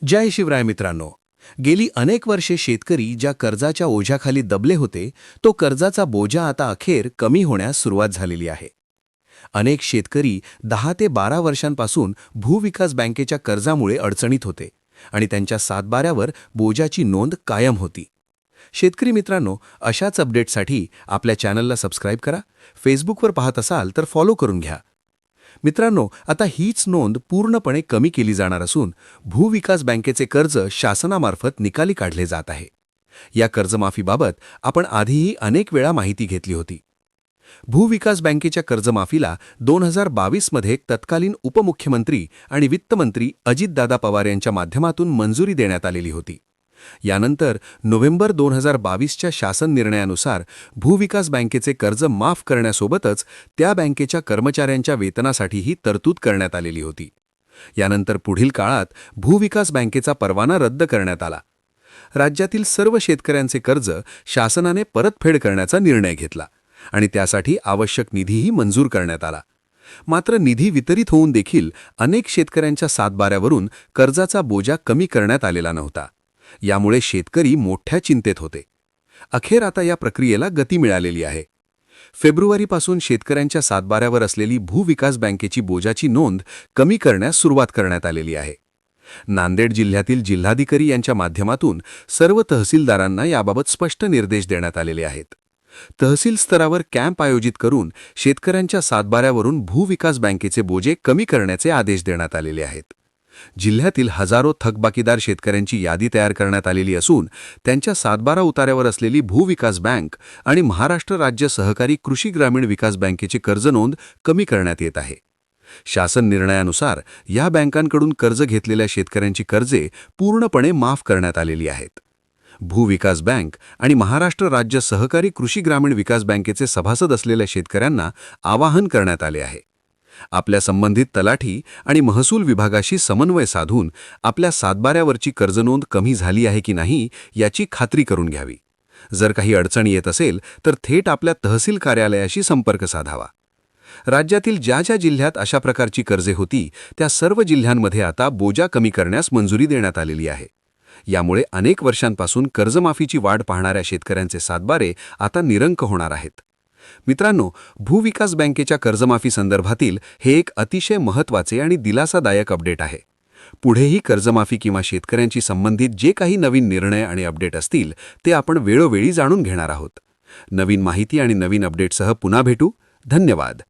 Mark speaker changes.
Speaker 1: जय शिवराय मित्रांनो. गेली अनेक वर्षे शेतकरी ज्या कर्जाच्या ओझ्याखाली दबले होते, तो कर्जाचा बोजा आता अखेर कमी होण्यास सुरुवात झालेली आहे. अनेक शेतकरी 10 ते 12 वर्षांपासून भूविकास बँकेच्या कर्जामुळे अडचणीत होते आणि त्यांच्या सातबाऱ्यावर बोजाची नोंद कायम होती. शेतकरी मित्रांनो, अशाच अपडेटसाठी आपल्या चॅनलला सबस्क्राईब करा. फेसबुकवर पाहत असाल तर फॉलो करून घ्या. मित्रांनो, आता हीच नोंद पूर्णपणे कमी केली जाणार असून भूविकास बँकेचे कर्ज शासनामार्फत निकाली काढले जात आहे. या कर्जमाफीबाबत आपण आधीही अनेक वेळा माहिती घेतली होती. भूविकास बँकेच्या कर्जमाफीला 2022 मध्ये तत्कालीन उपमुख्यमंत्री आणि वित्तमंत्री अजितदादा पवार यांच्या माध्यमातून मंजुरी देण्यात आलेली होती. यानंतर नोव्हेंबर 2022च्या शासन निर्णयानुसार भूविकास बँकेचे कर्ज माफ करण्यासोबतच त्या बँकेच्या कर्मचाऱ्यांच्या वेतनासाठीही तरतूद करण्यात आलेली होती. यानंतर पुढील काळात भूविकास बँकेचा परवाना रद्द करण्यात आला. राज्यातील सर्व शेतकऱ्यांचे कर्ज शासनाने परतफेड करण्याचा निर्णय घेतला आणि त्यासाठी आवश्यक निधीही मंजूर करण्यात आला. मात्र निधी वितरित होऊन देखील अनेक शेतकऱ्यांच्या सातबाऱ्यावरून कर्जाचा बोजा कमी करण्यात आलेला नव्हता. यामुळे शेतकरी मोठ्या चिंतेत होते. अखेर आता या प्रक्रियेला गती मिळालेली आहे. फेब्रुवारीपासून शेतकऱ्यांच्या सातबाऱ्यावर असलेली भूविकास बँकेची बोजाची नोंद कमी करण्यास सुरुवात करण्यात आलेली आहे. नांदेड जिल्ह्यातील जिल्हाधिकारी यांच्या माध्यमातून सर्व तहसीलदारांना याबाबत स्पष्ट निर्देश देण्यात आलेले आहेत. तहसील स्तरावर कॅम्प आयोजित करून शेतकऱ्यांच्या सातबाऱ्यावरून भूविकास बँकेचे बोजे कमी करण्याचे आदेश देण्यात आलेले आहेत. जिल्ह्यातील हजारो थकबाकीदार शेतकऱ्यांची यादी तयार करण्यात आलेली असून त्यांच्या सातबारा उतार्यावर असलेली भूविकास बँक आणि महाराष्ट्र राज्य सहकारी कृषी ग्रामीण विकास बँकेची कर्ज नोंद कमी करण्यात येत आहे. शासन निर्णयानुसार या बँकांकडून कर्ज घेतलेल्या शेतकऱ्यांची कर्जे पूर्णपणे माफ करण्यात आलेली आहेत. भूविकास बँक आणि महाराष्ट्र राज्य सहकारी कृषी ग्रामीण विकास बँकेचे सभासद असलेल्या शेतकऱ्यांना आवाहन करण्यात आले आहे. आपल्या संबंधित तलाठी आणि महसूल विभागाशी समन्वय साधून आपल्या सातबाऱ्यावरची कर्जनोंद कमी झाली आहे की नाही याची खात्री करून घ्यावी. जर काही अडचण येत असेल तर थेट आपल्या तहसील कार्यालयाशी संपर्क साधावा. राज्यातील ज्या ज्या जिल्ह्यात अशा प्रकारची कर्जे होती त्या सर्व जिल्ह्यांमध्ये आता बोजा कमी करण्यास मंजुरी देण्यात आलेली आहे. यामुळे अनेक वर्षांपासून कर्जमाफीची वाट पाहणाऱ्या शेतकऱ्यांचे सातबारे आता निरंक होणार आहेत. मित्रांनो, भूविकास बँकेच्या कर्जमाफी संदर्भातील हे एक अतिशय महत्त्वाचे आणि दिलासादायक अपडेट आहे. पुढेही कर्जमाफी किंवा शेतकऱ्यांशी संबंधित जे काही नवीन निर्णय आणि अपडेट असतील ते आपण वेळोवेळी जाणून घेणार आहोत. नवीन माहिती आणि नवीन अपडेटसह पुन्हा भेटू. धन्यवाद.